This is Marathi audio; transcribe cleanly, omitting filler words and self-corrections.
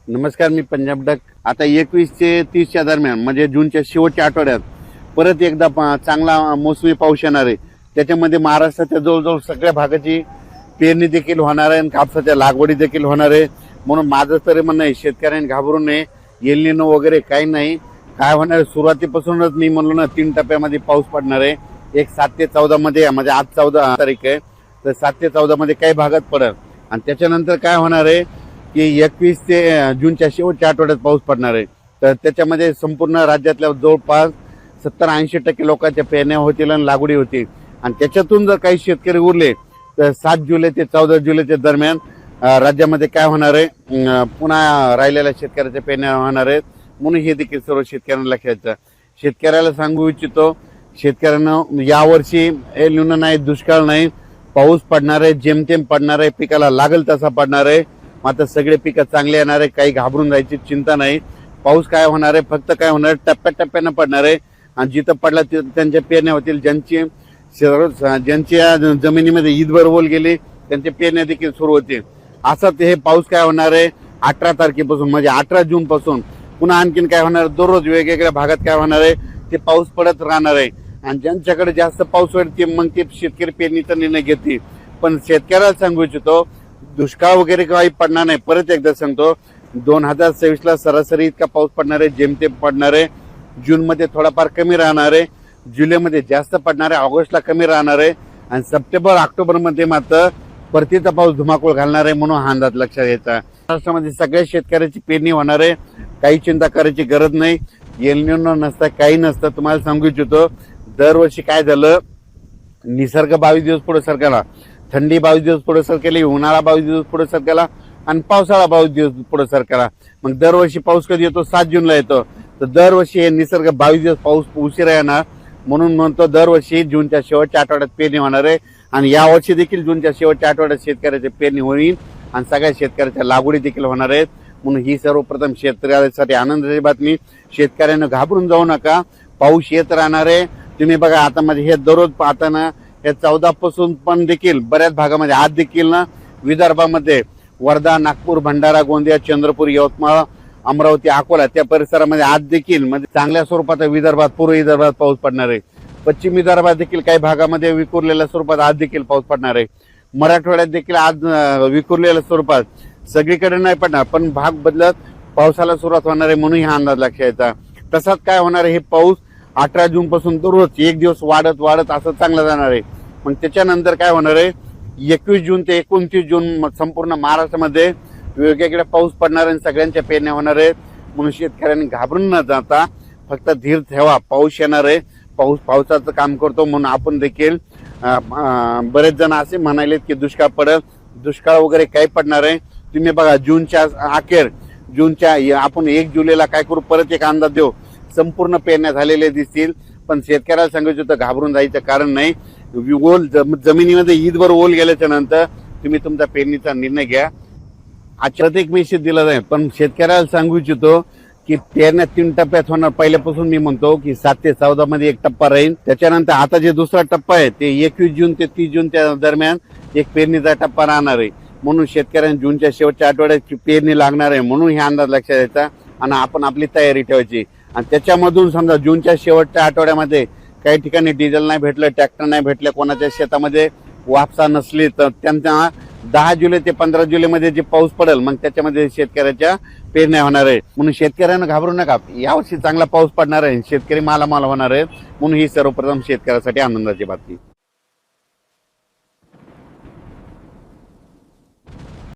नमस्कार, मी पंजाब डक. आता 21 ते 30च्या दरम्यान म्हणजे जूनच्या शेवटच्या आठवड्यात परत एकदा चांगला मोसमी पाऊस येणार आहे. त्याच्यामध्ये महाराष्ट्राच्या जवळजवळ सगळ्या भागाची पेरणी देखील होणार आहे आणि कापसाच्या लागवडी देखील होणार आहे. म्हणून माझं तरी म्हणणं आहे, शेतकऱ्यांनी घाबरू नये. एल निनो वगैरे काही नाही. काय होणार आहे, सुरुवातीपासूनच मी म्हणलो ना 3 टप्प्यामध्ये पाऊस पडणार आहे. एक 7 ते 14 मध्ये, म्हणजे आज 14 तारीख आहे, तर 7 ते 14 मध्ये काही भागात पडेल. आणि त्याच्यानंतर काय होणार आहे की 21 ते जूनच्या शेवटच्या आठवड्यात पाऊस पडणार आहे. तर त्याच्यामध्ये संपूर्ण राज्यातल्या जवळपास 70-80% लोकांच्या पेरण्या होतील आणि लागवडी होतील. आणि त्याच्यातून जर काही शेतकरी उरले तर 7 जुलै ते 14 जुलैच्या दरम्यान राज्यामध्ये काय होणार आहे, पुन्हा राहिलेल्या शेतकऱ्याच्या पेरण्या होणार आहेत. म्हणून हे देखील सर्व शेतकऱ्यांना लक्षात घ्यायचं. शेतकऱ्याला सांगू इच्छितो, शेतकऱ्यांना यावर्षी एल निनो नाही, दुष्काळ नाही, पाऊस पडणार आहे, जेमतेम पडणार आहे, पिकाला लागल तसा पडणार आहे. मात्र सगळे पिकं चांगले येणार आहे, काही घाबरून जायची चिंता नाही. पाऊस काय होणार आहे, फक्त काय होणार आहे, टप्प्याटप्प्यानं पडणार आहे. आणि जिथं पडला तिथं त्यांच्या पेरण्या होतील. ज्यांच्या जमिनीमध्ये ईदभर ओल गेली त्यांच्या पेरण्या देखील सुरू होतील. असंच हे पाऊस काय होणार आहे 18 तारखेपासून, म्हणजे 18 जून पासून पुन्हा आणखीन काय होणार, दररोज वेगवेगळ्या भागात काय होणार आहे ते पाऊस पडत राहणार आहे. आणि ज्यांच्याकडे जास्त पाऊस होईल ते मग ते शेतकरी पेरणीचा निर्णय घेतील. पण शेतकऱ्याला सांगू इच्छितो, दुष्काळ वगैरे काही पडणार नाही. परत एकदा सांगतो, 2026 ला सरासरी इतका पाऊस पडणार आहे, जेमतेम पडणार आहे. जून मध्ये थोडाफार कमी राहणार आहे, जुलैमध्ये जास्त पडणार आहे, ऑगस्टला कमी राहणार आहे. आणि सप्टेंबर ऑक्टोबर मध्ये मात्र परतीचा पाऊस धुमाकूळ घालणार आहे. म्हणून हा अंदाज लक्षात घ्यायचा. महाराष्ट्रामध्ये सगळ्या शेतकऱ्याची पेरणी होणार आहे, काही चिंता करायची गरज नाही. एल निनो नसता, काही नसतं. तुम्हाला सांगू इच्छितो, दरवर्षी काय झालं, निसर्ग 22 दिवस पुढे सरकला, थंडी 22 दिवस पुढे सरकेली, उन्हाळा 22 दिवस पुढे सरकेला आणि पावसाळा 22 दिवस पुढे सरकेला. मग दरवर्षी पाऊस कधी येतो, 7 जूनला येतो. तर दरवर्षी हे निसर्ग 22 दिवस पाऊस उशिरा येणार. म्हणून म्हणतो दरवर्षी जूनच्या शेवटच्या आठवड्यात पेरणी होणार आहे. आणि यावर्षी देखील जूनच्या शेवटच्या आठवड्यात शेतकऱ्याची पेरणी होईल आणि सगळ्या शेतकऱ्याच्या लागवडी देखील होणार आहेत. म्हणून ही सर्वप्रथम शेतकऱ्यासाठी आनंदाची बातमी. शेतकऱ्यांना घाबरून जाऊ नका, पाऊस येत राहणार आहे. तुम्ही बघा, आता म्हणजे हे दररोज पाहताना हे 14 पासून पण देखील बऱ्याच भागामध्ये आज देखील ना विदर्भामध्ये वर्धा, नागपूर, भंडारा, गोंदिया, चंद्रपूर, यवतमाळ, अमरावती, अकोला त्या परिसरामध्ये आज देखील म्हणजे चांगल्या स्वरूपात विदर्भात, पूर्व विदर्भात पाऊस पडणार आहे. पश्चिम विदर्भात देखील काही भागामध्ये विखुरलेल्या स्वरूपात आज देखील पाऊस पडणार आहे. मराठवाड्यात देखील आज विखुरलेल्या स्वरूपात, सगळीकडे नाही पडणार पण भाग बदलत पावसाला सुरुवात होणार आहे. म्हणून हा अंदाज लक्षात घ्यायचा. तसाच काय होणार आहे, हे पाऊस 18 जून पासून दररोज एक दिवस वाढत वाढत असं चांगलं जाणार आहे. मग त्याच्यानंतर काय होणार आहे, 21 जून ते 29 जून संपूर्ण महाराष्ट्रामध्ये वेगवेगळ्या पाऊस पडणार आहे, सगळ्यांच्या पेरण्या होणार आहेत. म्हणून शेतकऱ्यांनी घाबरून न जाता फक्त धीर ठेवा. पाऊस येणार आहे, पाऊस पावसाचं काम करतो. म्हणून आपण देखील बरेच जण असे म्हणाले की दुष्काळ पडेल, दुष्काळ वगैरे काही पडणार आहे. तुम्ही बघा, जूनच्या अखेर, जूनच्या आपण 1 जुलैला काय करू, परत एक अंदाज देऊ. संपूर्ण पेरण्या झालेले दिसतील. पण शेतकऱ्याला सांगायचं होतं, घाबरून जायचं कारण नाही. ओल जमिनीमध्ये ईदभर ओल गेल्याच्या नंतर तुम्ही तुमचा पेरणीचा निर्णय घ्या. आजच्यात एक मेसेज दिला जाईल. पण शेतकऱ्याला सांगू इच्छितो की पेरण्या 3 टप्प्यात होणार. पहिल्यापासून मी म्हणतो की 7 ते 14 मध्ये एक टप्पा राहील. त्याच्यानंतर आता जे दुसरा टप्पा आहे ते 21 जून ते 30 जून त्या दरम्यान एक पेरणीचा टप्पा राहणार आहे. म्हणून शेतकऱ्यांनी जूनच्या शेवटच्या आठवड्यात पेरणी लागणार आहे. म्हणून हे अंदाज लक्षात द्यायचा आणि आपण आपली तयारी ठेवायची. आणि त्याच्यामधून समजा जूनच्या शेवटच्या आठवड्यामध्ये काही ठिकाणी डिझेल नाही भेटलं, ट्रॅक्टर नाही भेटले, कोणाच्या शेतामध्ये वापसा नसली, तर त्यांना 10 जुलै ते 15 जुलैमध्ये जे पाऊस पडेल मग त्याच्यामध्ये शेतकऱ्याच्या पेरण्या होणार आहे. म्हणून शेतकऱ्यांना घाबरू नका, यावर्षी चांगला पाऊस पडणार आहे, शेतकरी मालामाल होणार आहे. म्हणून ही सर्वप्रथम शेतकऱ्यासाठी आनंदाची बातमी.